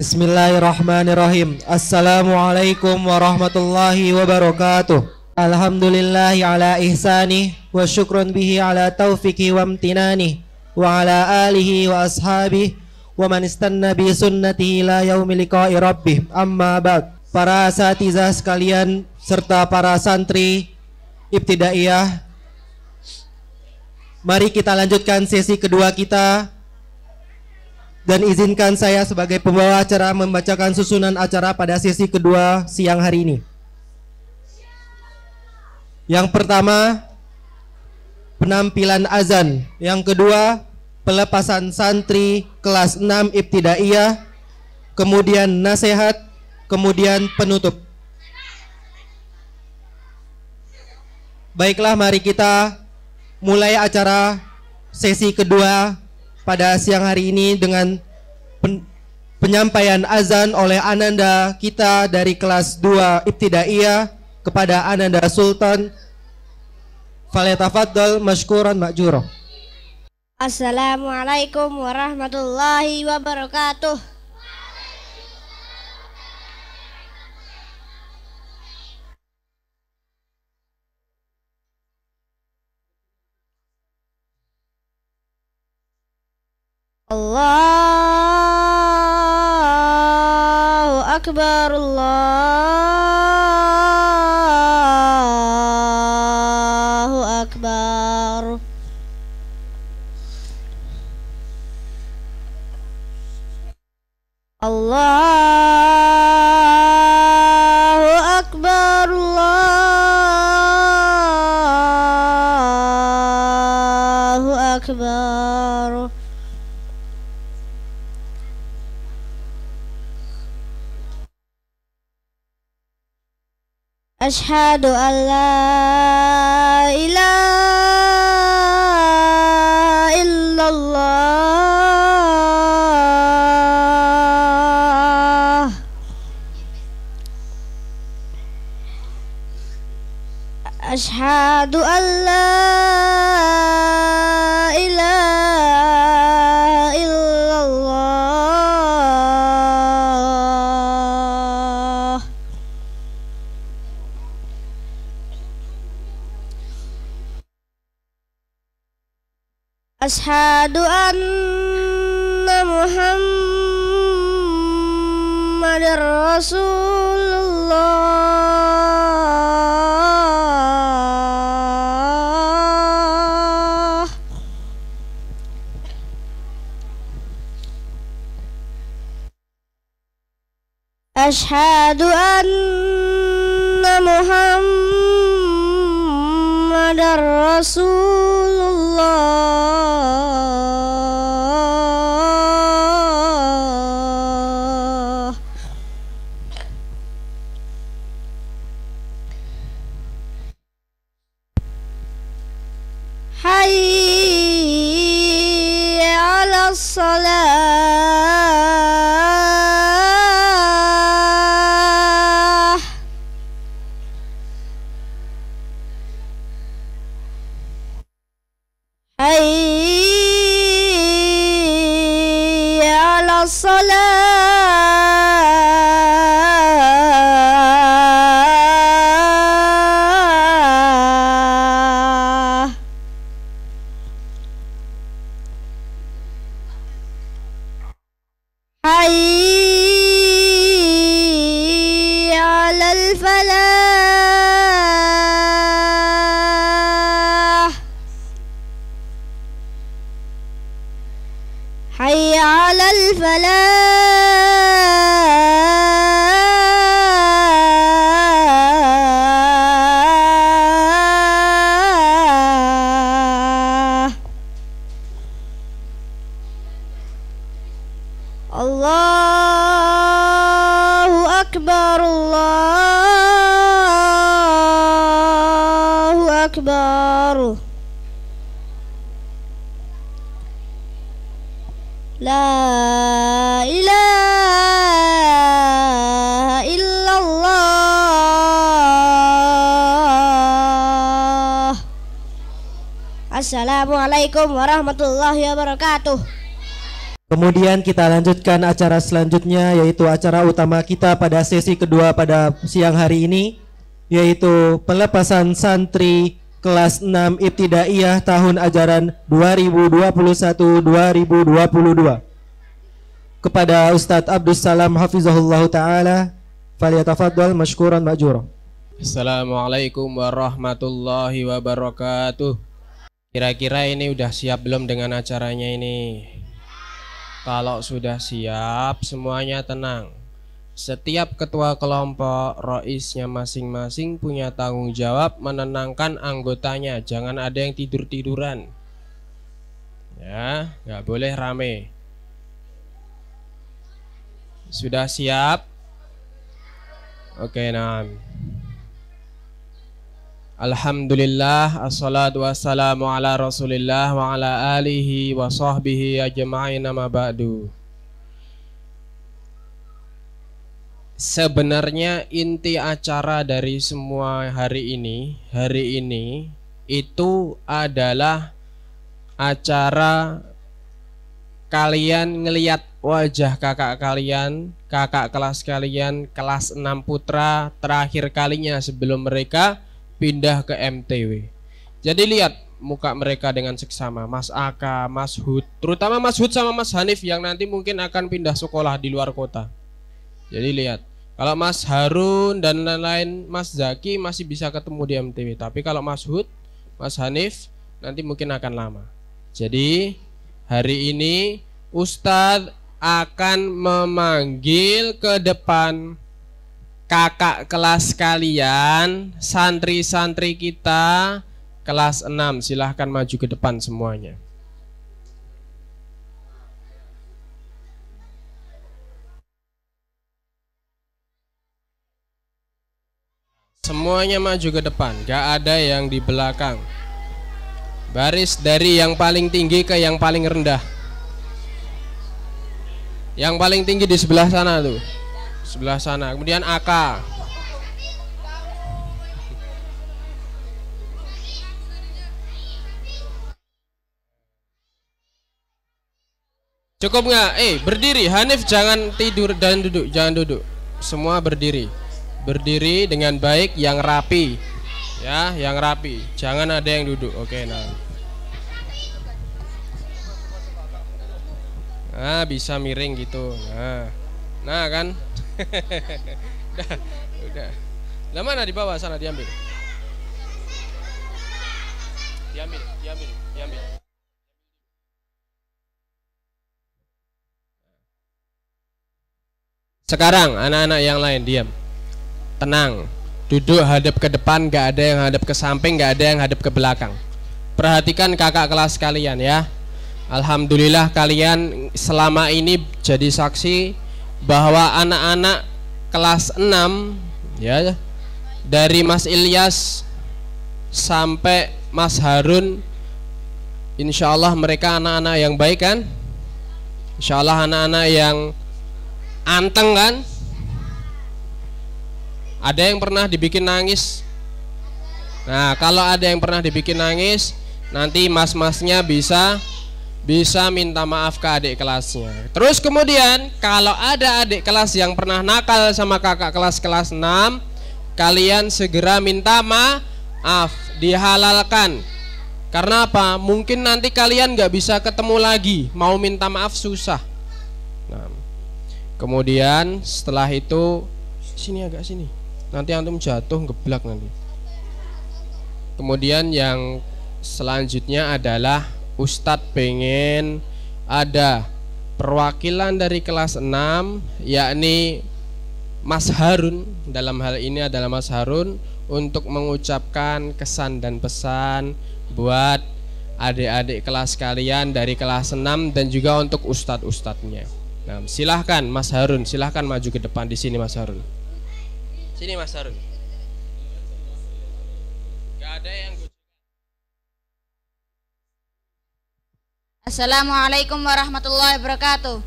Bismillahirrahmanirrahim. Assalamualaikum warahmatullahi wabarakatuh. Alhamdulillahi ala ihsani wa syukrun bihi ala taufiqi wa amtinani wa ala alihi wa ashabihi wa man istanna bi sunnatihi ila yaumil liqa'i rabbih. Amma ba'd. Para asatizah sekalian serta para santri ibtidaiyah, mari kita lanjutkan sesi kedua kita. Dan izinkan saya sebagai pembawa acara membacakan susunan acara pada sesi kedua siang hari ini. Yang pertama, penampilan azan. Yang kedua, pelepasan santri kelas 6 ibtidaiyah. Kemudian nasihat. Kemudian penutup. Baiklah, mari kita mulai acara sesi kedua pada siang hari ini dengan penyampaian azan oleh Ananda kita dari kelas 2 ibtidaiyah kepada Ananda Sultan. Falyatafaddal mashkuran ma'jura. Assalamualaikum warahmatullahi wabarakatuh. Allahu Akbar, Allahu Akbar. Allahu Akbar, Allahu Akbar. Asyhadu an la ilaha illallah. Asyhadu an la ilaha illallah. Asyhadu anna Muhammadar Rasulullah. Asyhadu anna Muhammadar Rasulullah. Hayya 'alas shalah. Hayya 'alas salah. Hayya 'alal falah. Hayya 'alal falah. Allahu Akbar, Allahu Akbar. La ilaha illallah. Assalamualaikum warahmatullahi wabarakatuh. Kemudian kita lanjutkan acara selanjutnya, yaitu acara utama kita pada sesi kedua pada siang hari ini, yaitu pelepasan santri kelas 6 Ibtidaiyah tahun ajaran 2021-2022 kepada Ustadz Abdus Salam Hafizahullah Ta'ala. Falyatafaddal mashkuran ma'jura. Assalamualaikum warahmatullahi wabarakatuh. Kira-kira ini udah siap belum dengan acaranya ini? Kalau sudah siap, semuanya tenang. Setiap ketua kelompok, roisnya masing-masing punya tanggung jawab menenangkan anggotanya. Jangan ada yang tidur-tiduran. Ya, nggak boleh rame. Sudah siap? Oke, nah. Alhamdulillah, assalatu wassalamu ala rasulillah wa ala alihi wa sahbihi ajma'in, amma ba'du. Sebenarnya inti acara dari semua hari ini itu adalah acara kalian ngelihat wajah kakak kalian, kakak kelas kalian, kelas 6 putra terakhir kalinya sebelum mereka pindah ke MTW. Jadi lihat muka mereka dengan seksama, Mas Aka, Mas Hud, terutama Mas Hud sama Mas Hanif yang nanti mungkin akan pindah sekolah di luar kota. Jadi lihat, kalau Mas Harun dan lain-lain, Mas Zaki masih bisa ketemu di MTW. Tapi kalau Mas Hud, Mas Hanif nanti mungkin akan lama. Jadi hari ini Ustadz akan memanggil ke depan kakak kelas kalian, santri-santri kita kelas 6. Silahkan maju ke depan semuanya. Semuanya maju ke depan, gak ada yang di belakang. Baris dari yang paling tinggi ke yang paling rendah. Yang paling tinggi di sebelah sana tuh, sebelah sana. Kemudian AK. Cukup nggak? Berdiri. Hanif jangan tidur dan duduk, jangan duduk. Semua berdiri. Berdiri dengan baik, yang rapi. Ya, yang rapi. Jangan ada yang duduk. Oke, nah, bisa miring gitu. Nah kan. udah. Lah mana di bawah sana, diambil. Sekarang anak-anak yang lain diam. Tenang. Duduk hadap ke depan, gak ada yang hadap ke samping, gak ada yang hadap ke belakang. Perhatikan kakak kelas kalian ya. Alhamdulillah kalian selama ini jadi saksi bahwa anak-anak kelas 6 ya, dari Mas Ilyas sampai Mas Harun, insya Allah mereka anak-anak yang baik kan? Insya Allah anak-anak yang anteng kan? Ada yang pernah dibikin nangis? Nah, kalau ada yang pernah dibikin nangis, nanti mas-masnya bisa minta maaf ke adik kelasnya. Terus kemudian kalau ada adik kelas yang pernah nakal sama kakak kelas 6, kalian segera minta maaf, dihalalkan. Karena apa? Mungkin nanti kalian gak bisa ketemu lagi, mau minta maaf susah. Nah, kemudian setelah itu, sini agak sini, nanti antum jatuh geblak nanti. Kemudian yang selanjutnya adalah Ustadz pengen ada perwakilan dari kelas 6, yakni Mas Harun. Dalam hal ini adalah Mas Harun, untuk mengucapkan kesan dan pesan buat adik-adik kelas kalian dari kelas 6 dan juga untuk ustadz-ustadznya. Nah, silahkan Mas Harun, silahkan maju ke depan. Di sini Mas Harun. Sini Mas Harun. Gak ada yang. Assalamualaikum warahmatullahi wabarakatuh.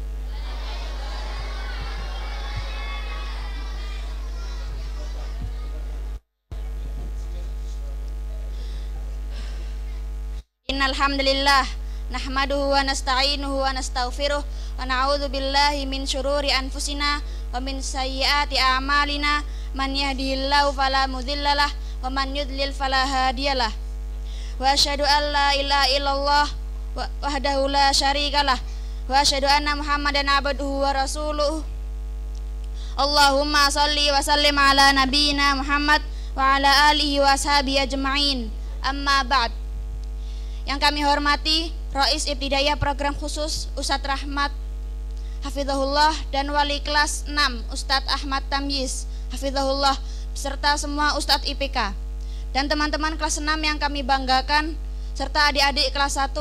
Innalhamdulillah Nahmaduhu wa nasta'inuhu wa nastaghfiruh wa na'udzu billahi min syururi anfusina wa min sayyiati a'malina. Man yahdihillahu fala mudhillalah wa man yudlil fala hadiyalah. Wa asyhadu an la ilaha illallah wahdahu la syarikalah wa asyhadu anna Muhammadan abduhu wa rasuluh. Allahumma shalli wa sallim ala nabiyyina Muhammad wa ala alihi wa ashabihi ajma'in. Amma ba'd. Yang kami hormati Rais Ibtidaiyah Program Khusus Ustadz Rahmat Hafizahullah dan Wali Kelas 6 Ustadz Ahmad Tamyiz Hafizahullah beserta semua Ustadz IPK dan teman-teman kelas 6 yang kami banggakan serta adik-adik kelas 1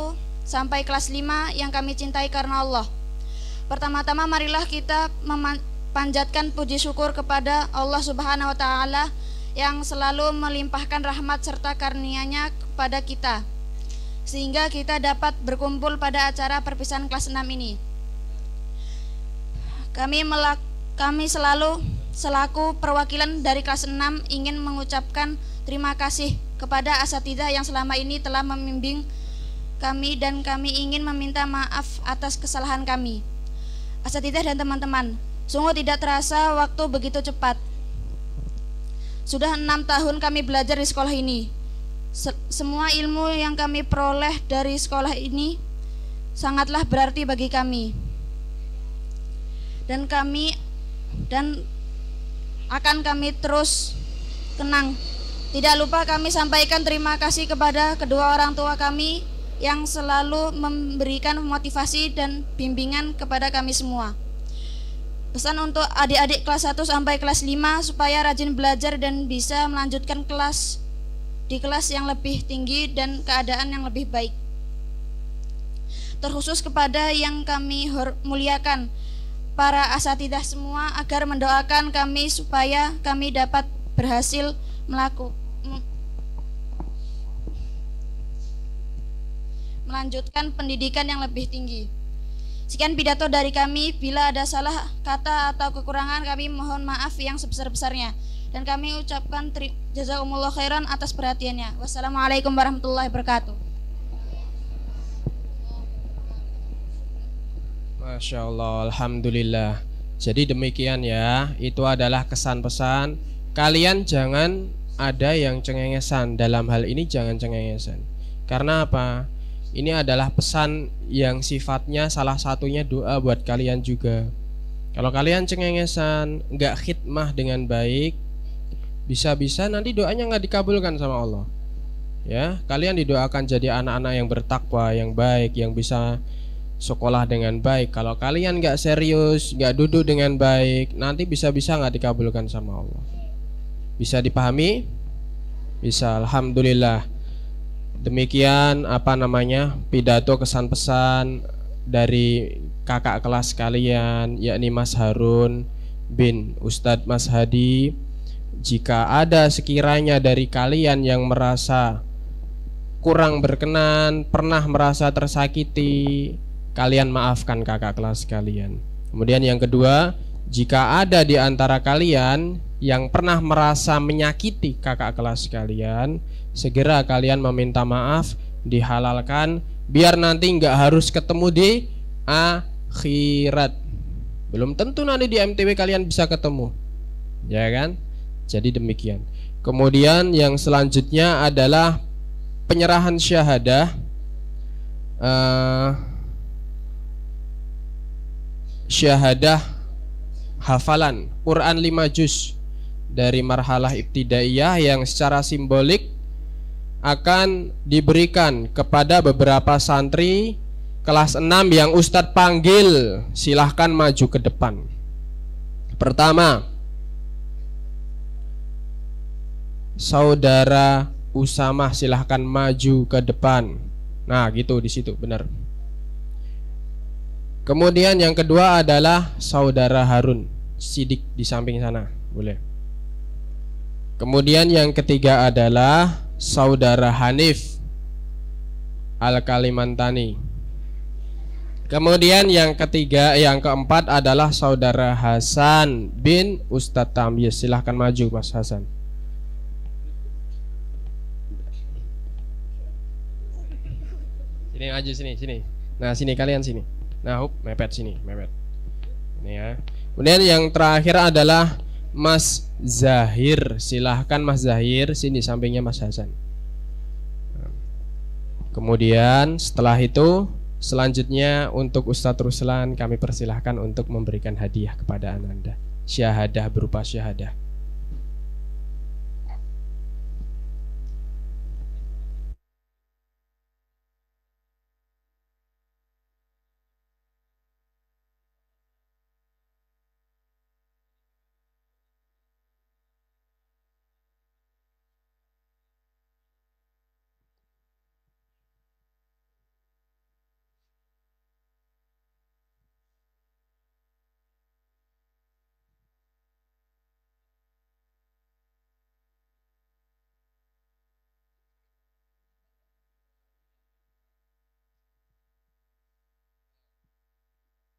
sampai kelas 5 yang kami cintai karena Allah. Pertama-tama marilah kita memanjatkan puji syukur kepada Allah Subhanahu wa taala yang selalu melimpahkan rahmat serta karunia-Nya kepada kita sehingga kita dapat berkumpul pada acara perpisahan kelas 6 ini. Kami selalu selaku perwakilan dari kelas 6 ingin mengucapkan terima kasih kepada asatidzah yang selama ini telah membimbing kami dan kami ingin meminta maaf atas kesalahan kami. Asatidzah dan teman-teman, sungguh tidak terasa waktu begitu cepat. Sudah 6 tahun kami belajar di sekolah ini. Semua ilmu yang kami peroleh dari sekolah ini sangatlah berarti bagi kami. Dan akan kami terus kenang. Tidak lupa kami sampaikan terima kasih kepada kedua orang tua kami yang selalu memberikan motivasi dan bimbingan kepada kami semua. Pesan untuk adik-adik kelas 1 sampai kelas 5 supaya rajin belajar dan bisa melanjutkan di kelas yang lebih tinggi dan keadaan yang lebih baik. Terkhusus kepada yang kami muliakan, para asatidzah semua, agar mendoakan kami supaya kami dapat berhasil melanjutkan pendidikan yang lebih tinggi. Sekian pidato dari kami. Bila ada salah kata atau kekurangan, kami mohon maaf yang sebesar-besarnya. Dan kami ucapkan jazakumullah khairan atas perhatiannya. Wassalamualaikum warahmatullahi wabarakatuh. Masya Allah, alhamdulillah. Jadi demikian ya, itu adalah kesan pesan. Kalian jangan ada yang cengengesan. Dalam hal ini jangan cengengesan. Karena apa? Ini adalah pesan yang sifatnya salah satunya doa buat kalian juga. Kalau kalian cengengesan, nggak khidmah dengan baik, bisa-bisa nanti doanya nggak dikabulkan sama Allah. Ya, kalian didoakan jadi anak-anak yang bertakwa, yang baik, yang bisa sekolah dengan baik. Kalau kalian nggak serius, nggak duduk dengan baik, nanti bisa-bisa nggak dikabulkan sama Allah. Bisa dipahami? Bisa, alhamdulillah. Demikian pidato kesan pesan dari kakak kelas kalian, yakni Mas Harun bin Ustadz Mas Hadi. Jika ada sekiranya dari kalian yang merasa kurang berkenan, pernah merasa tersakiti, kalian maafkan kakak kelas kalian. Kemudian yang kedua, jika ada di antara kalian yang pernah merasa menyakiti kakak kelas kalian, segera kalian meminta maaf, dihalalkan, biar nanti nggak harus ketemu di akhirat. Belum tentu nanti di MTW kalian bisa ketemu, ya kan? Jadi demikian. Kemudian yang selanjutnya adalah penyerahan syahadah. Syahadah hafalan Quran 5 juz dari marhalah ibtidaiyah yang secara simbolik akan diberikan kepada beberapa santri kelas 6 yang Ustadz panggil. Silahkan maju ke depan. Pertama, Saudara Usamah, silahkan maju ke depan. Nah gitu, di situ benar. Kemudian yang kedua adalah Saudara Harun Sidik di samping sana, boleh. Kemudian yang ketiga adalah Saudara Hanif Al-Kalimantani. Kemudian yang keempat adalah Saudara Hasan bin Ustadz Tamyiz. Silahkan maju Mas Hasan. Ini Ini aja sini. Nah, sini kalian sini. Nah, mepet sini, mepet. Ini ya. Kemudian yang terakhir adalah Mas Zahir. Silahkan Mas Zahir, sini sampingnya Mas Hasan. Kemudian setelah itu selanjutnya untuk Ustadz Ruslan kami persilahkan untuk memberikan hadiah kepada Ananda. Syahadah berupa syahadah.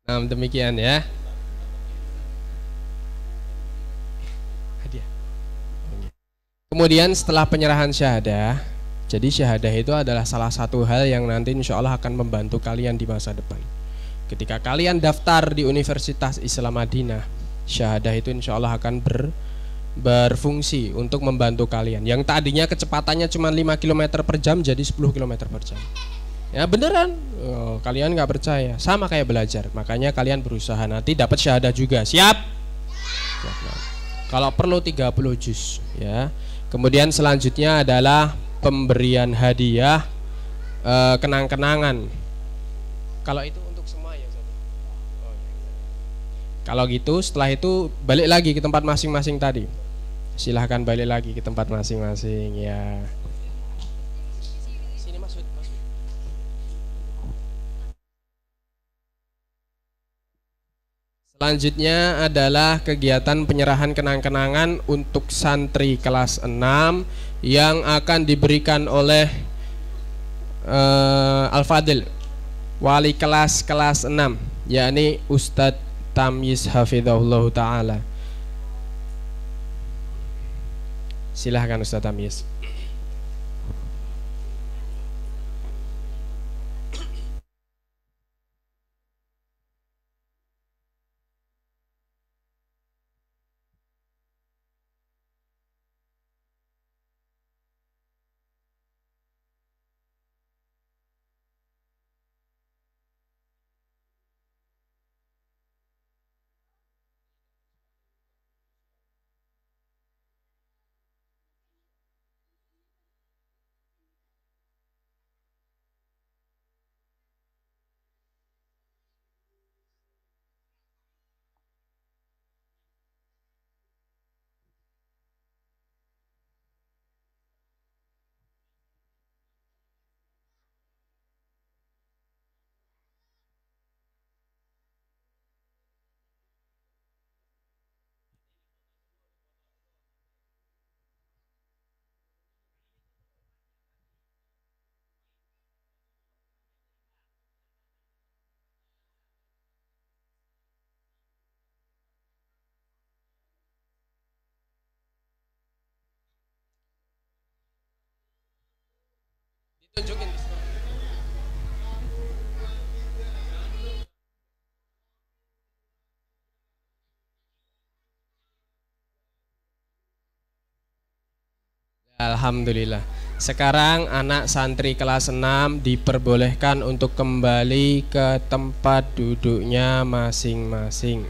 Nah, demikian ya. Hadiah. Kemudian setelah penyerahan syahadah, jadi syahadah itu adalah salah satu hal yang nanti insya Allah akan membantu kalian di masa depan. Ketika kalian daftar di Universitas Islam Madinah, syahadah itu insya Allah akan berfungsi untuk membantu kalian. Yang tadinya kecepatannya cuma 5 km per jam jadi 10 km per jam. Ya beneran, kalian nggak percaya, sama kayak belajar. Makanya kalian berusaha nanti dapat syahadah juga. Siap? Nah, kalau perlu 30 juz ya. Kemudian selanjutnya adalah pemberian hadiah kenang-kenangan. Kalau itu untuk semua ya. Kalau gitu setelah itu balik lagi ke tempat masing-masing tadi. Silahkan balik lagi ke tempat masing-masing ya. Selanjutnya adalah kegiatan penyerahan kenang-kenangan untuk santri kelas 6 yang akan diberikan oleh Al-Fadil, wali kelas 6, yakni Ustadz Tamyiz Hafizahullah Ta'ala. Silahkan Ustadz Tamyiz. Tunjukin. Alhamdulillah. Sekarang anak santri kelas 6 diperbolehkan untuk kembali ke tempat duduknya masing-masing.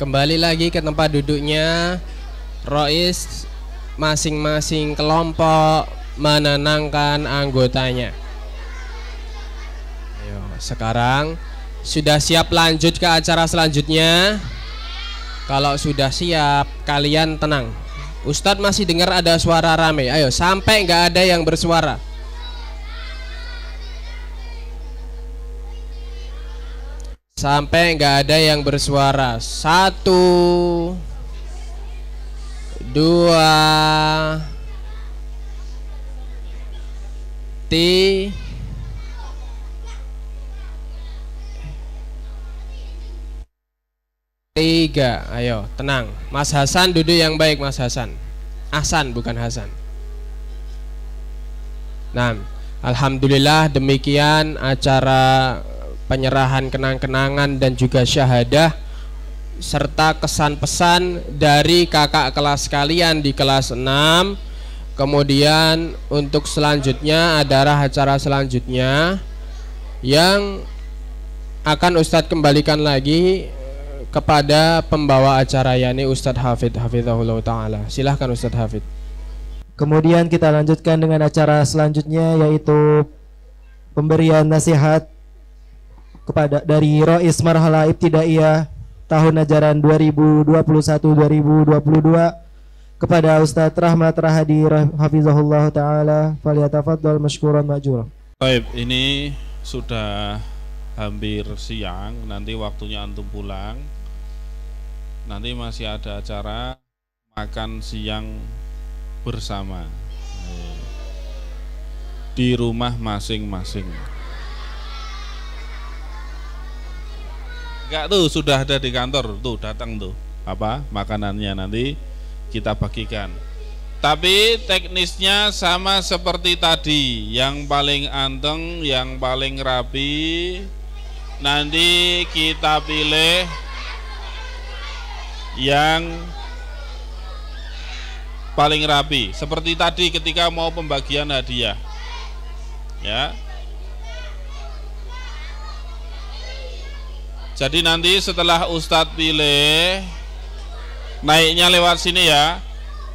Kembali lagi ke tempat duduknya. Rois masing-masing kelompok menenangkan anggotanya. Ayo, sekarang sudah siap lanjut ke acara selanjutnya? Kalau sudah siap, kalian tenang. Ustadz masih dengar ada suara rame. Ayo, sampai nggak ada yang bersuara. Sampai nggak ada yang bersuara. 1, 2, 3, 3. Ayo, tenang. Mas Hasan duduk yang baik, Mas Hasan. Ahsan bukan Hasan. Nah, alhamdulillah demikian acara penyerahan kenang-kenangan dan juga syahadah serta kesan pesan dari kakak kelas kalian di kelas 6. Kemudian untuk selanjutnya adalah acara selanjutnya yang akan Ustadz kembalikan lagi kepada pembawa acara, yakni Ustadz Hafid hafizahullah ta'ala. Silahkan Ustadz Hafid. Kemudian kita lanjutkan dengan acara selanjutnya, yaitu pemberian nasihat kepada dari Rois Marhala Ibtidaiyah tahun ajaran 2021-2022 kepada Ustadz Rahmat Rahadi hafizahullah ta'ala. Falyatafaddal mashkuran ma'jura. Baik, ini sudah hampir siang, nanti waktunya antum pulang. Nanti masih ada acara makan siang bersama di rumah masing-masing. Enggak tuh, sudah ada di kantor tuh, datang tuh apa makanannya, nanti kita bagikan. Tapi teknisnya sama seperti tadi, yang paling anteng, yang paling rapi, nanti kita pilih yang paling rapi, seperti tadi ketika mau pembagian hadiah, ya. Jadi nanti setelah Ustadz pilih, naiknya lewat sini ya.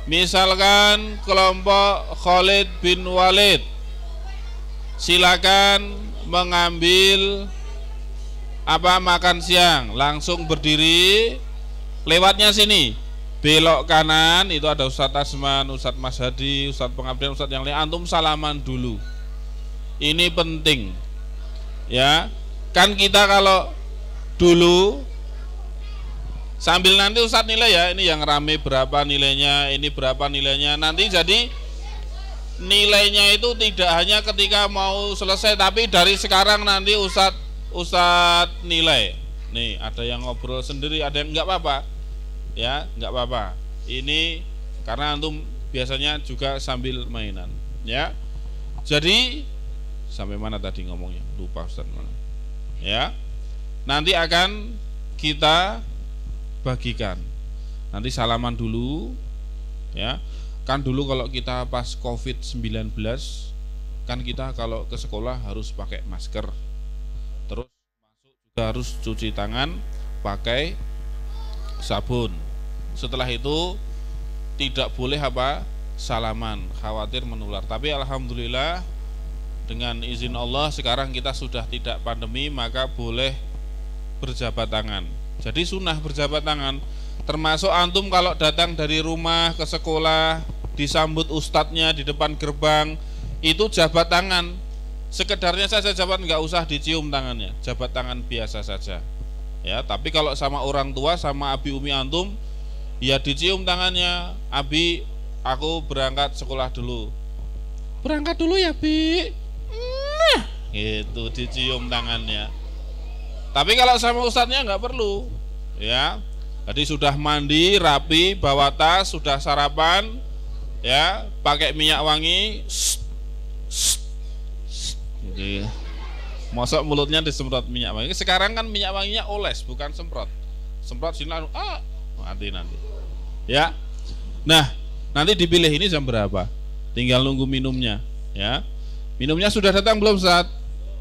Misalkan kelompok Khalid bin Walid, silakan mengambil apa makan siang, langsung berdiri. Lewatnya sini, belok kanan itu ada Ustadz Asman, Ustadz Mas Hadi, Ustadz Pengabdian, Ustadz yang lain. Antum salaman dulu. Ini penting, ya. Kan kita kalau dulu sambil nanti Ustadz nilai ya, ini yang rame berapa nilainya, ini berapa nilainya. Nanti jadi nilainya itu tidak hanya ketika mau selesai, tapi dari sekarang nanti Ustadz nilai. Nih ada yang ngobrol sendiri, ada yang nggak apa-apa. Ya, nggak apa-apa. Ini karena antum biasanya juga sambil mainan, ya. Jadi sampai mana tadi ngomongnya? Lupa Ustaz mana. Ya. Nanti akan kita bagikan. Nanti salaman dulu, ya. Kan dulu kalau kita pas COVID-19 kan kita kalau ke sekolah harus pakai masker. Terus masuk juga harus cuci tangan pakai sabun. Setelah itu tidak boleh apa? Salaman, khawatir menular. Tapi alhamdulillah dengan izin Allah sekarang kita sudah tidak pandemi, maka boleh berjabat tangan. Jadi sunnah berjabat tangan. Termasuk antum kalau datang dari rumah ke sekolah, disambut ustadznya di depan gerbang, itu jabat tangan. Sekedarnya saja jabat, nggak usah dicium tangannya, jabat tangan biasa saja. Ya, tapi kalau sama orang tua, sama abi umi antum, ya dicium tangannya. Abi, aku berangkat sekolah dulu. Berangkat dulu ya, Bi. Nah, gitu dicium tangannya. Tapi kalau sama ustadznya nggak perlu, ya. Jadi sudah mandi, rapi, bawa tas, sudah sarapan, ya, pakai minyak wangi. Jadi, mosok mulutnya disemprot minyak wangi. Sekarang kan minyak wanginya oles, bukan semprot. Semprot sini lalu, nanti. Ya. Nah, nanti dipilih ini jam berapa? Tinggal nunggu minumnya, ya. Minumnya sudah datang belum, Ustaz?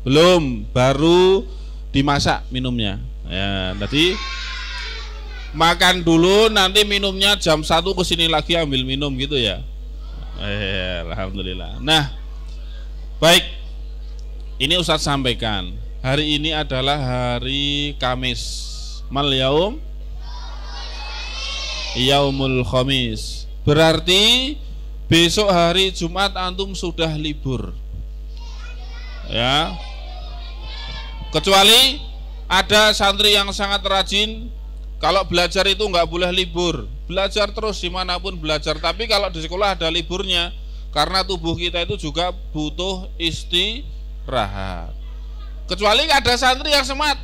Belum, baru dimasak minumnya. Ya, tadi makan dulu, nanti minumnya jam 1 kesini lagi ambil minum gitu ya. Alhamdulillah. Nah, baik. Ini Ustaz sampaikan. Hari ini adalah hari Kamis. Mal yaum? Yaumul Khamis. Berarti besok hari Jumat antum sudah libur. Ya. Kecuali ada santri yang sangat rajin, kalau belajar itu nggak boleh libur, belajar terus dimanapun belajar. Tapi kalau di sekolah ada liburnya, karena tubuh kita itu juga butuh istirahat. Kecuali ada santri yang semangat,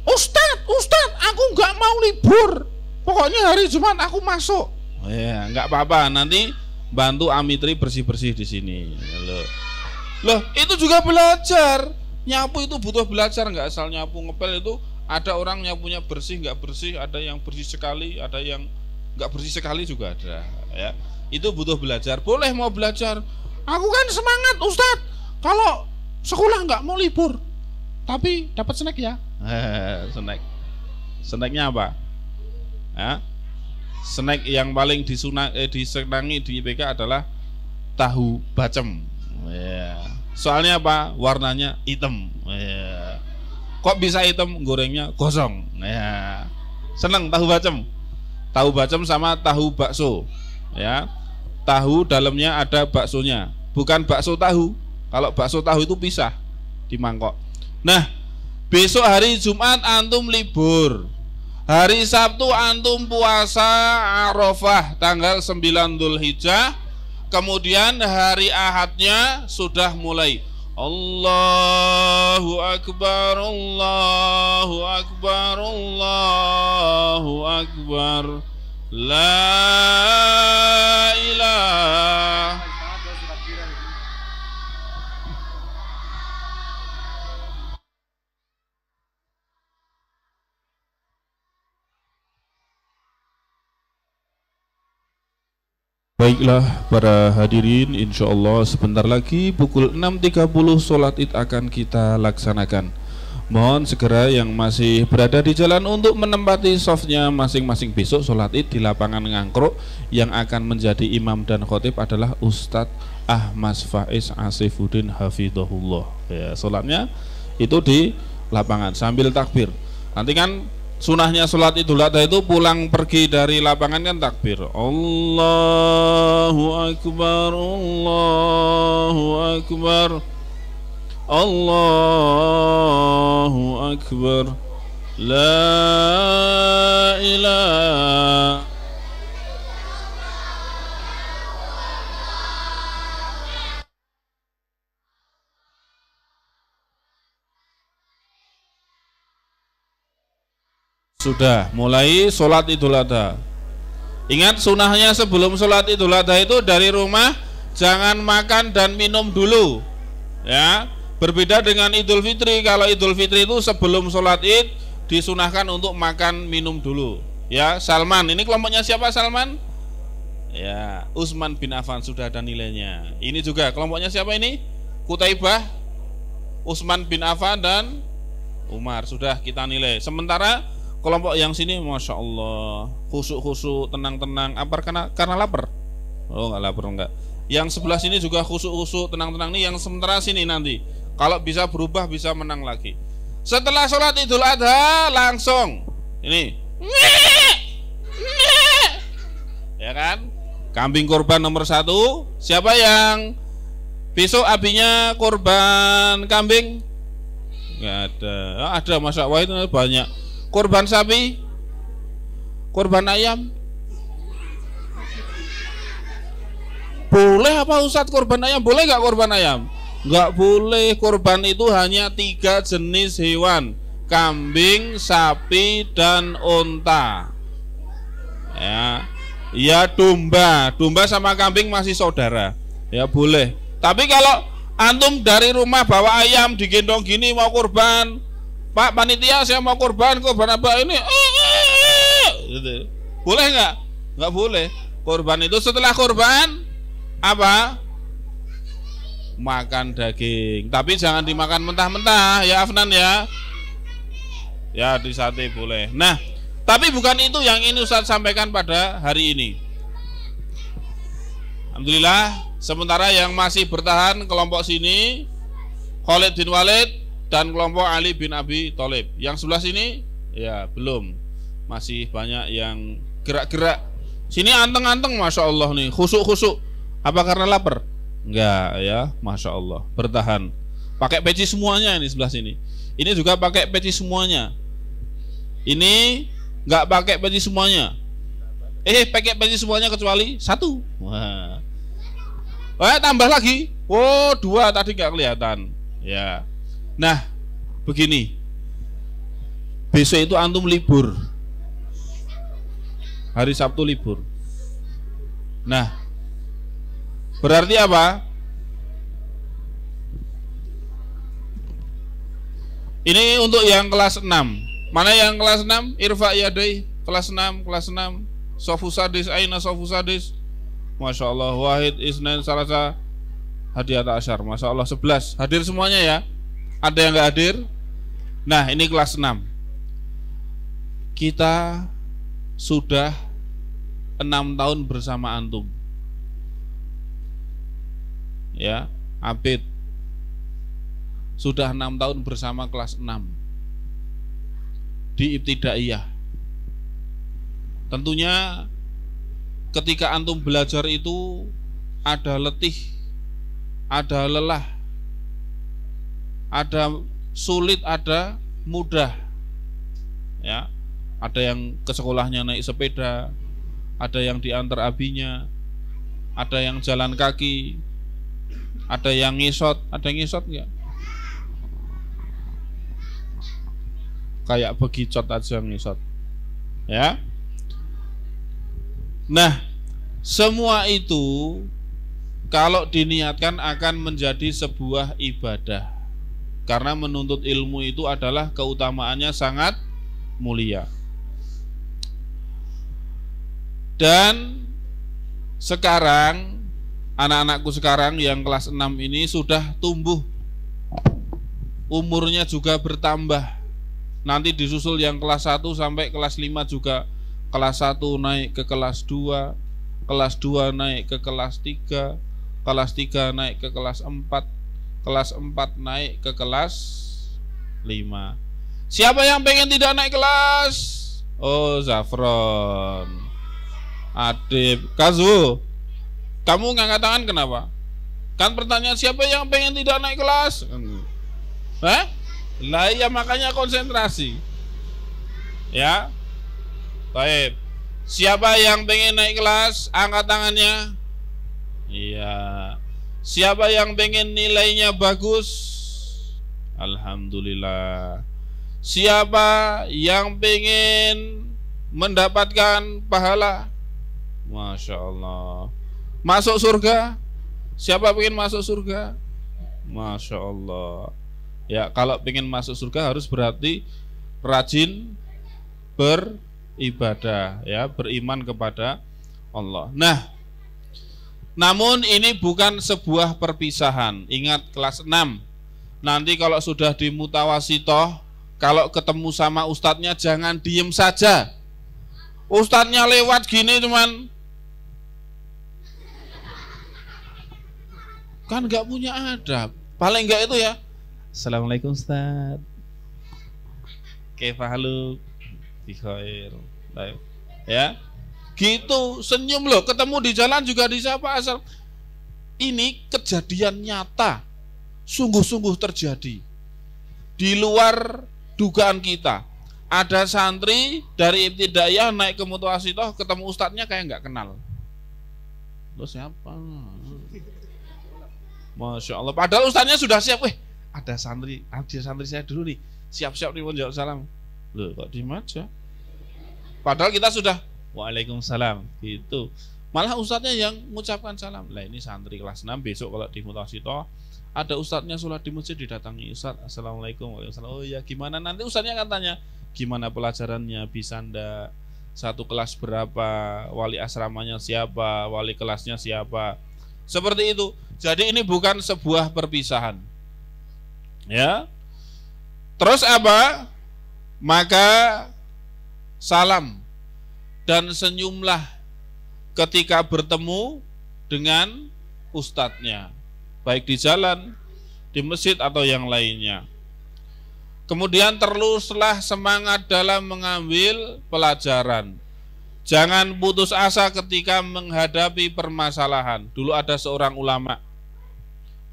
Ustad, aku nggak mau libur. Pokoknya hari Jumat aku masuk. Ya, nggak apa-apa. Nanti bantu Amitri bersih-bersih di sini. Loh, itu juga belajar. Nyapu itu butuh belajar, nggak asal nyapu. Ngepel itu ada orang nyapunya bersih, nggak bersih, ada yang bersih sekali, ada yang nggak bersih sekali juga ada. Ya, itu butuh belajar. Boleh mau belajar. Aku kan semangat, Ustad. Kalau sekolah nggak mau libur, tapi dapat snack ya. Snacknya apa? Snack yang paling disenangi di IPK adalah tahu bacem. Soalnya apa? Warnanya hitam. Kok bisa hitam? Gorengnya gosong. Seneng tahu bacem. Tahu bacem sama tahu bakso. Ya, tahu dalamnya ada baksonya. Bukan bakso tahu. Kalau bakso tahu itu pisah di mangkok. Nah, besok hari Jumat antum libur. Hari Sabtu antum puasa Arafah tanggal 9 Dzulhijjah. Kemudian hari Ahadnya sudah mulai Allahu Akbar, Allahu Akbar, Allahu Akbar, La ilaha. Baiklah para hadirin, insya Allah sebentar lagi pukul 6.30 sholat id akan kita laksanakan. Mohon segera yang masih berada di jalan untuk menempati softnya masing-masing. Besok sholat id di lapangan Ngangkruk. Yang akan menjadi imam dan khotib adalah Ustadz Ahmad Faiz Asifuddin Hafidhahullah. Ya, sholatnya itu di lapangan sambil takbir. Nanti kan sunahnya sholat Idul Adha itu pulang pergi dari lapangan kan takbir. Allahu Akbar, Allahu Akbar, Allahu Akbar, La ilaha. Sudah mulai sholat Idul Adha. Ingat sunahnya sebelum sholat Idul Adha itu dari rumah jangan makan dan minum dulu. Ya, berbeda dengan Idul Fitri. Kalau Idul Fitri itu sebelum sholat Id disunahkan untuk makan minum dulu. Ya, Salman. Ini kelompoknya siapa Salman? Ya, Utsman bin Affan, sudah ada nilainya. Ini juga kelompoknya siapa ini? Qutaibah, Utsman bin Affan dan Umar. Sudah kita nilai. Sementara kelompok yang sini, masya Allah, khusuk-khusuk, tenang-tenang. Apa karena lapar? Oh, nggak lapar enggak. Yang sebelah sini juga khusuk-khusuk, tenang-tenang. Nih yang sementara sini nanti, kalau bisa berubah bisa menang lagi. Setelah sholat Idul Adha langsung ini, ya kan? Kambing korban nomor 1. Siapa yang besok abinya korban kambing? Nggak ada. Ada, masya Allah, itu banyak. Korban sapi, korban ayam, boleh apa Ustadz korban ayam? Boleh nggak korban ayam? Nggak boleh. Korban itu hanya 3 jenis hewan: kambing, sapi, dan unta. Ya domba. Domba sama kambing masih saudara. Ya boleh. Tapi kalau antum dari rumah bawa ayam digendong gini mau korban, Pak panitia saya mau korban apa ini? Gitu. Boleh nggak? Nggak boleh. Korban itu setelah korban apa? Makan daging. Tapi jangan dimakan mentah-mentah ya Afnan ya. Ya di sate boleh. Nah, tapi bukan itu yang ini Ustaz sampaikan pada hari ini. Alhamdulillah, sementara yang masih bertahan kelompok sini Khalid bin Walid dan kelompok Ali bin Abi Thalib. Yang sebelah sini ya belum, masih banyak yang gerak-gerak. Sini anteng-anteng, masya Allah nih, khusuk-khusuk. Apa karena lapar? Enggak ya, masya Allah, bertahan. Pakai peci semuanya ini sebelah sini. Ini juga pakai peci semuanya. Ini nggak pakai peci semuanya. Pakai peci semuanya kecuali 1. Wah, tambah lagi. Oh 2 tadi nggak kelihatan. Ya. Nah, begini. besok itu antum libur. Hari Sabtu libur. Nah, berarti apa? Ini untuk yang kelas 6. Mana yang kelas 6? Irfa yadai. Kelas 6, kelas 6. Sofu sadis, aina sofu sadis. Masya Allah, wahid, isnain, salasa, hadiyata asyar. Masya Allah, 11. Hadir semuanya ya? Ada yang nggak hadir? Nah, ini kelas 6. Kita sudah 6 tahun bersama antum. Ya, Abid sudah 6 tahun bersama kelas 6 di Ibtidaiyah. Tentunya ketika antum belajar itu ada letih, ada lelah, ada sulit, ada mudah. Ya, ada yang ke sekolahnya naik sepeda, ada yang diantar abinya, ada yang jalan kaki, ada yang ngisot. Ada yang ngisot enggak? Kayak begicot aja ngisot. Ya. Nah, semua itu kalau diniatkan akan menjadi sebuah ibadah. Karena menuntut ilmu itu adalah keutamaannya sangat mulia. Dan sekarang anak-anakku sekarang yang kelas 6 ini sudah tumbuh, umurnya juga bertambah. Nanti disusul yang kelas 1 sampai kelas 5 juga. Kelas 1 naik ke kelas 2, kelas 2 naik ke kelas 3, kelas 3 naik ke kelas 4, kelas 4 naik ke kelas 5. Siapa yang pengen tidak naik kelas? Oh, Zafron, Adib, Kazu. Kamu ngangkat tangan kenapa? Kan pertanyaan siapa yang pengen tidak naik kelas? Hah? Lah ya, makanya konsentrasi. Ya. Baik. Siapa yang pengen naik kelas? Angkat tangannya. Iya. Siapa yang pengen nilainya bagus? Alhamdulillah. Siapa yang pengen mendapatkan pahala? Masya Allah. Masuk surga? Siapa pengen masuk surga? Masya Allah. Ya, kalau pengen masuk surga harus berarti rajin beribadah, ya, beriman kepada Allah. Nah, namun ini bukan sebuah perpisahan. Ingat, kelas 6. Nanti kalau sudah di mutawasitoh, kalau ketemu sama ustadznya jangan diem saja. Ustadznya lewat gini cuman kan nggak punya adab. Paling nggak itu ya, Assalamualaikum Ustaz, kaifahaluk, bikhair, ya, gitu, senyum loh. Ketemu di jalan juga disapa. Asal ini kejadian nyata, sungguh-sungguh terjadi di luar dugaan kita. Ada santri dari Ibtidaiyah naik ke Mutawasitoh, ketemu ustadznya kayak nggak kenal. Lo siapa? Masya Allah. Padahal ustadznya sudah siap. Ada santri saya dulu nih, siap-siap nih mau jawab salam. Loh, kok diem aja? Padahal kita sudah Waalaikumsalam gitu. Malah ustadznya yang mengucapkan salam. Lah, ini santri kelas 6, besok kalau di Mutawasitoh ada ustadznya sholat di masjid, didatangi, Ustadz, Assalamualaikum. Waalaikumsalam. Oh ya, gimana? Nanti ustadznya akan tanya, gimana pelajarannya, bisa ndak, satu kelas berapa, wali asramanya siapa, wali kelasnya siapa, seperti itu. Jadi ini bukan sebuah perpisahan, ya. Terus apa? Maka salam dan senyumlah ketika bertemu dengan ustadznya, baik di jalan, di masjid atau yang lainnya. Kemudian teruslah semangat dalam mengambil pelajaran. Jangan putus asa ketika menghadapi permasalahan. Dulu ada seorang ulama,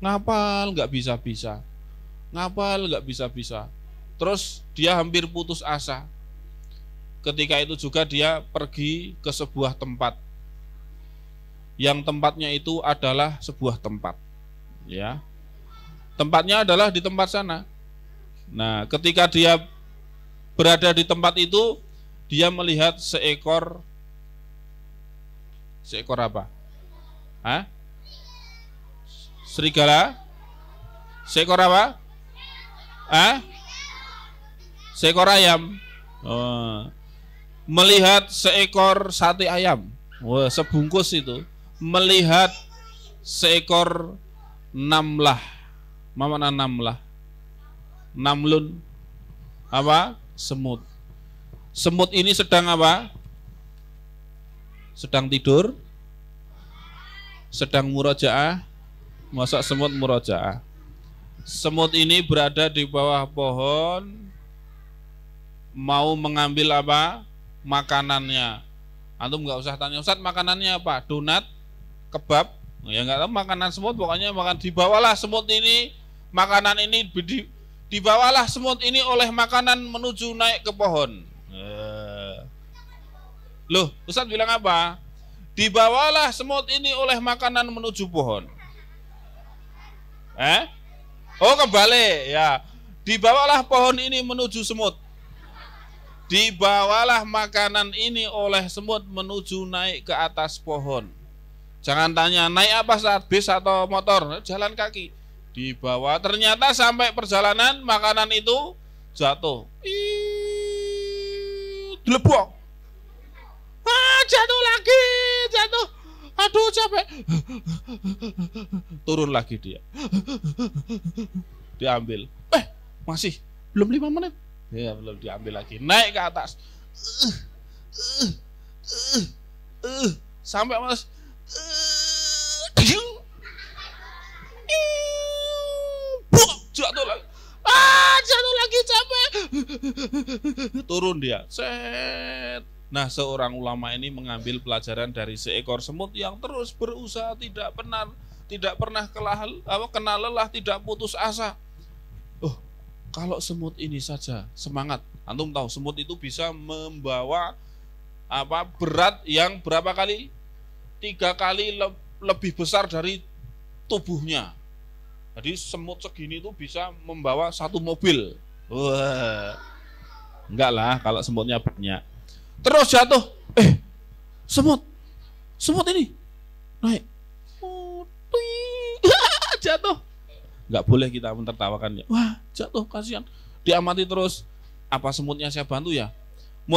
ngapal nggak bisa-bisa, ngapal nggak bisa-bisa. Terus dia hampir putus asa. Ketika itu juga dia pergi ke sebuah tempat, yang tempatnya itu adalah sebuah tempat, ya. Tempatnya adalah di tempat sana. Nah, ketika dia berada di tempat itu, dia melihat seekor apa? Hah? Serigala? Seekor apa? Hah? Seekor ayam. Oh. Melihat seekor sate ayam. Wah, sebungkus itu. Melihat seekor namlah. Mana namlah? Namlun. Apa? Semut. Semut ini sedang apa? Sedang tidur? Sedang murojaah? Masa semut murojaah? Semut ini berada di bawah pohon, mau mengambil apa? Makanannya. Antum nggak usah tanya, Ustaz makanannya apa? Donat, kebab? Ya nggak tahu makanan semut, pokoknya makan. Dibawalah semut ini, makanan ini dibawalah semut ini oleh makanan menuju naik ke pohon. Loh, Ustaz bilang apa? Dibawalah semut ini oleh makanan menuju pohon. Oh kebalik ya. Dibawalah pohon ini menuju semut. Dibawalah makanan ini oleh semut menuju naik ke atas pohon. Jangan tanya naik apa saat bis atau motor, jalan kaki. Dibawa, ternyata sampai perjalanan makanan itu jatuh. Dilebok. Jatuh lagi, jatuh. Aduh capek. Turun lagi dia. Diambil. Masih belum 5 menit. Ya belum diambil lagi. Naik ke atas. Sampai mas. Jatuh lagi. Jatuh lagi capek. Turun dia. Set. Nah, seorang ulama ini mengambil pelajaran dari seekor semut yang terus berusaha, tidak pernah kena lelah, tidak putus asa. Oh, kalau semut ini saja semangat. Antum tahu semut itu bisa membawa berat yang berapa kali? 3 kali lebih besar dari tubuhnya. Jadi semut segini itu bisa membawa 1 mobil. Wah, enggak lah kalau semutnya banyak. Terus jatuh, semut ini naik, jatuh. Nggak boleh kita mentertawakannya. Wah, jatuh, kasihan. Diamati terus, apa semutnya saya bantu ya?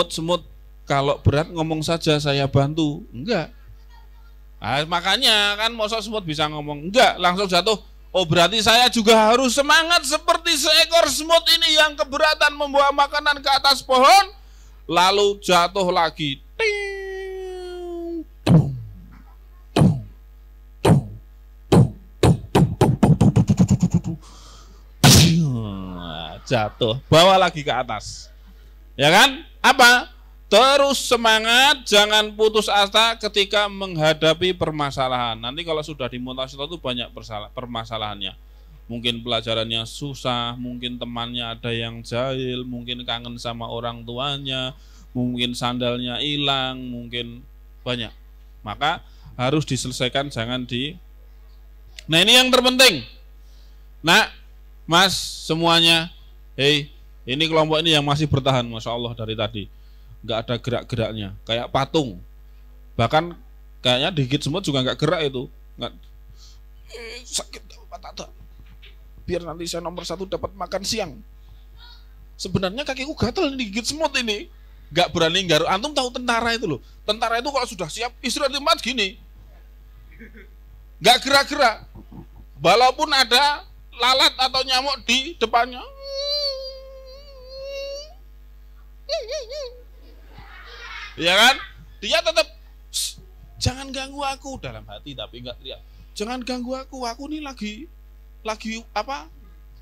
Semut kalau berat ngomong saja saya bantu, enggak. Makanya kan masa semut bisa ngomong, enggak, langsung jatuh. Oh berarti saya juga harus semangat seperti seekor semut ini yang keberatan membawa makanan ke atas pohon. Lalu jatuh lagi. Jatuh, bawa lagi ke atas. Ya kan? Apa? Terus semangat, jangan putus asa ketika menghadapi permasalahan. Nanti kalau sudah di Mu'tazilah itu banyak permasalahannya. Mungkin pelajarannya susah, mungkin temannya ada yang jahil, mungkin kangen sama orang tuanya, mungkin sandalnya hilang, mungkin banyak. Maka harus diselesaikan, jangan di. Nah ini yang terpenting. Nah, Mas semuanya, ini kelompok ini yang masih bertahan, Masya Allah dari tadi, nggak ada gerak-geraknya, kayak patung. Bahkan kayaknya digigit semut juga nggak gerak itu, nggak. Sakit patah. Biar nanti saya nomor 1 dapat makan siang. Sebenarnya kakiku gatel digigit semut ini. Gak berani garuk. Antum tahu tentara itu loh. Tentara itu kalau sudah siap istirahat di tempat gini, gak gerak-gerak. Walaupun ada lalat atau nyamuk di depannya. Ya kan? Dia tetap jangan ganggu aku, dalam hati tapi enggak teriak. Jangan ganggu aku nih lagi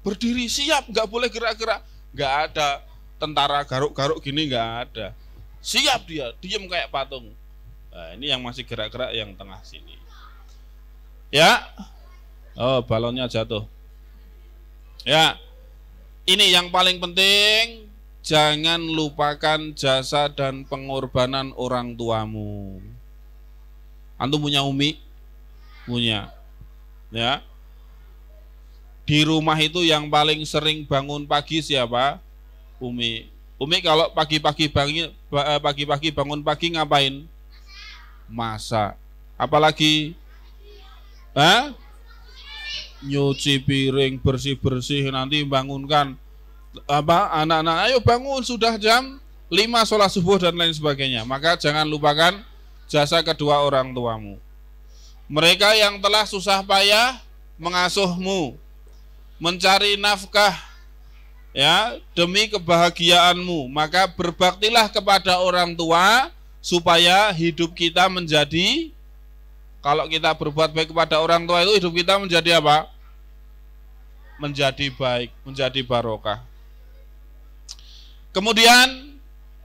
berdiri siap, nggak boleh gerak-gerak. Nggak ada tentara garuk-garuk gini, nggak ada. Siap dia, diem kayak patung. Nah, ini yang masih gerak-gerak yang tengah sini. Ya, oh balonnya jatuh. Ya, ini yang paling penting, jangan lupakan jasa dan pengorbanan orang tuamu. Antum punya umi? Punya. Ya. Di rumah itu yang paling sering bangun pagi siapa? Umi. Umi kalau pagi-pagi bangun pagi ngapain? Masak. Apalagi? Nyuci piring, bersih-bersih, nanti bangunkan anak-anak, ayo bangun, sudah jam 5 sholat subuh dan lain sebagainya. Maka jangan lupakan jasa kedua orang tuamu. Mereka yang telah susah payah mengasuhmu, mencari nafkah ya demi kebahagiaanmu, maka berbaktilah kepada orang tua supaya hidup kita menjadi, kalau kita berbuat baik kepada orang tua itu hidup kita menjadi apa? Menjadi baik, menjadi barokah. Kemudian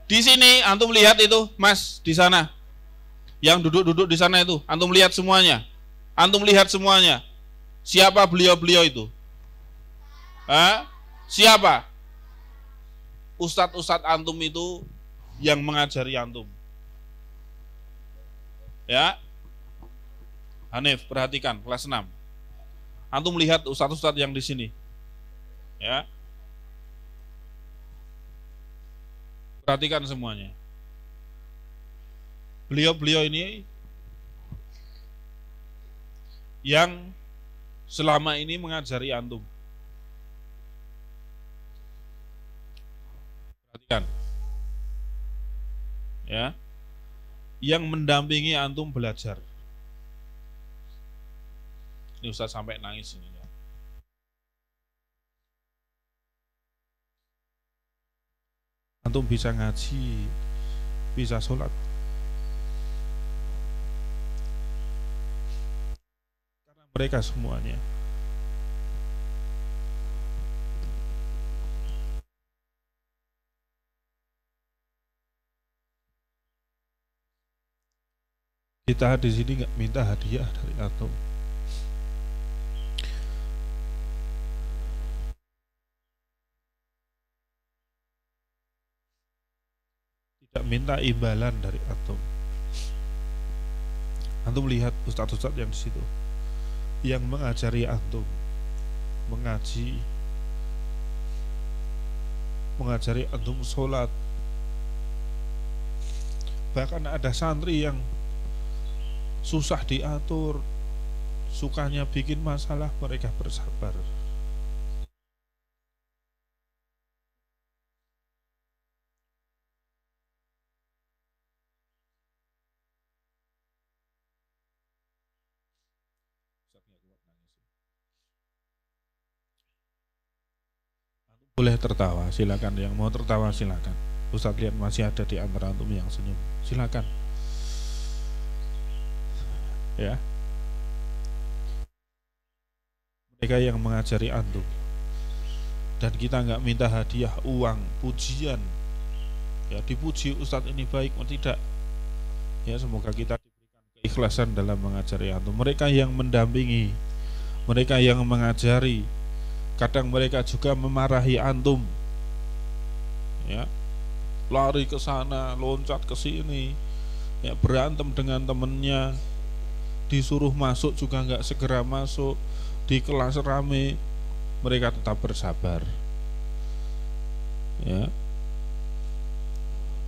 di sini antum lihat itu, Mas, di sana. Yang duduk-duduk di sana itu, antum lihat semuanya. Antum lihat semuanya. Siapa beliau-beliau itu? Siapa? Ustadz-ustadz antum itu yang mengajari antum. Ya. Hanif, perhatikan kelas 6. Antum lihat ustadz-ustadz yang di sini. Ya. Perhatikan semuanya. Beliau-beliau ini yang selama ini mengajari antum. Perhatikan. Ya. Yang mendampingi antum belajar. Ini Ustaz sampai nangis ini. Antum bisa ngaji, bisa sholat. Karena mereka semuanya. Kita di sini nggak minta hadiah dari antum. Tidak minta imbalan dari antum. Antum lihat ustadz-ustadz yang di situ, yang mengajari antum mengaji, mengajari antum sholat. Bahkan ada santri yang susah diatur, sukanya bikin masalah, mereka bersabar. Boleh tertawa, silakan. Yang mau tertawa silakan. Ustaz lihat masih ada di antara antum yang senyum, silakan. Ya. Mereka yang mengajari antum. Dan kita nggak minta hadiah, uang, pujian. Ya, dipuji Ustaz ini baik atau tidak. Ya, semoga kita diberikan keikhlasan dalam mengajari antum. Mereka yang mendampingi, mereka yang mengajari. Kadang mereka juga memarahi antum, ya, lari ke sana, loncat ke sini, ya, berantem dengan temennya, disuruh masuk juga nggak segera masuk, di kelas rame, mereka tetap bersabar, ya.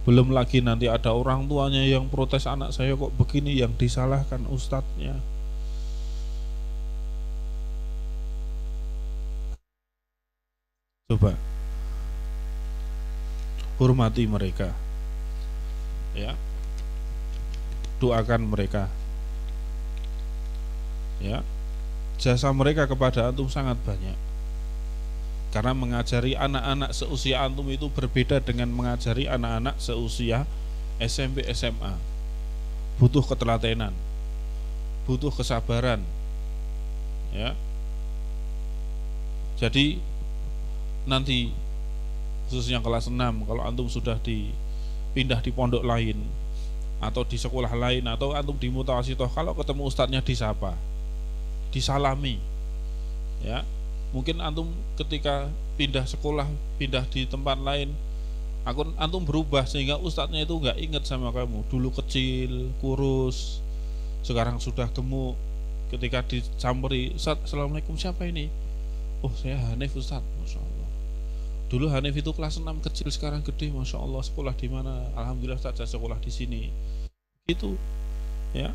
Belum lagi nanti ada orang tuanya yang protes, anak saya kok begini, yang disalahkan ustadznya. Coba hormati mereka, ya, doakan mereka, ya. Jasa mereka kepada antum sangat banyak. Karena mengajari anak-anak seusia antum itu berbeda dengan mengajari anak-anak seusia SMP SMA. Butuh ketelatenan, butuh kesabaran, ya. Jadi nanti khususnya kelas 6, kalau antum sudah dipindah di pondok lain atau di sekolah lain atau antum di mutawasitoh, kalau ketemu ustadznya disapa, disalami, ya. Mungkin antum ketika pindah sekolah, pindah di tempat lain, antum berubah sehingga ustadznya itu nggak ingat sama kamu. Dulu kecil, kurus, sekarang sudah gemuk. Ketika dicampuri, Ustadz, assalamualaikum, siapa ini? Oh, saya Hanif Ustadz. Masya Allah. Dulu Hanif itu kelas 6 kecil, sekarang gede, masya Allah. Sekolah di mana? Alhamdulillah saja sekolah di sini. Gitu, ya.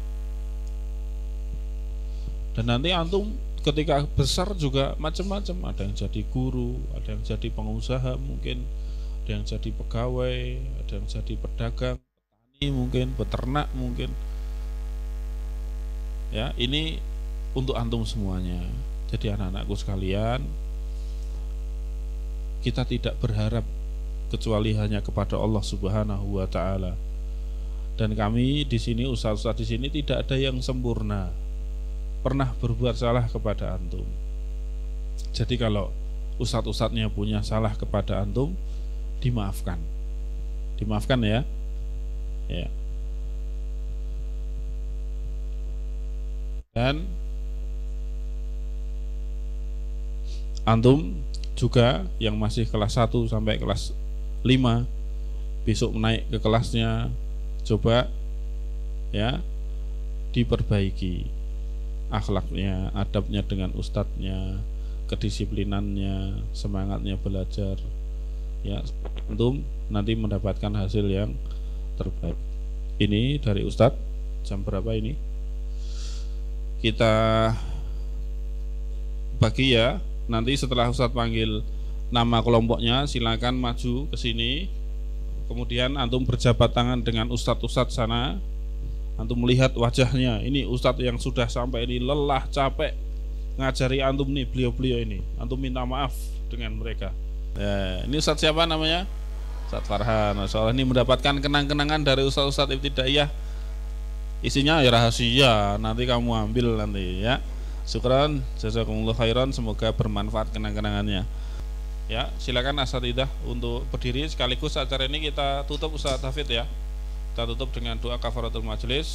Dan nanti antum ketika besar juga macam-macam. Ada yang jadi guru, ada yang jadi pengusaha mungkin, ada yang jadi pegawai, ada yang jadi pedagang, petani mungkin, peternak mungkin. Ya, ini untuk antum semuanya. Jadi anak-anakku sekalian, kita tidak berharap kecuali hanya kepada Allah Subhanahu wa taala. Dan kami di sini, ustaz-ustaz di sini tidak ada yang sempurna. Pernah berbuat salah kepada antum. Jadi kalau ustaz-ustaznya punya salah kepada antum, dimaafkan. Dimaafkan ya. Ya. Dan antum juga yang masih kelas 1 sampai kelas 5 besok naik ke kelasnya, coba ya diperbaiki akhlaknya, adabnya dengan ustadznya, kedisiplinannya, semangatnya belajar, ya antum nanti mendapatkan hasil yang terbaik. Ini dari ustadz. Jam berapa ini? Kita bagi ya. Nanti setelah Ustadz panggil nama kelompoknya, silakan maju ke sini. Kemudian antum berjabat tangan dengan ustadz-ustadz sana. Antum melihat wajahnya. Ini ustadz yang sudah sampai ini lelah, capek ngajari antum nih, beliau-beliau ini. Antum minta maaf dengan mereka. Ya, ini ustadz siapa namanya? Ustadz Farhan. Masyaallah, ini mendapatkan kenang-kenangan dari ustadz-ustadz ibtidaiyah. Isinya ya rahasia, nanti kamu ambil nanti ya. Syukran, jazakumullah khairan, semoga bermanfaat kenang-kenangannya. Ya, silakan asatidzah untuk berdiri, sekaligus acara ini kita tutup Ustaz Hafid ya. Kita tutup dengan doa kafaratul majelis.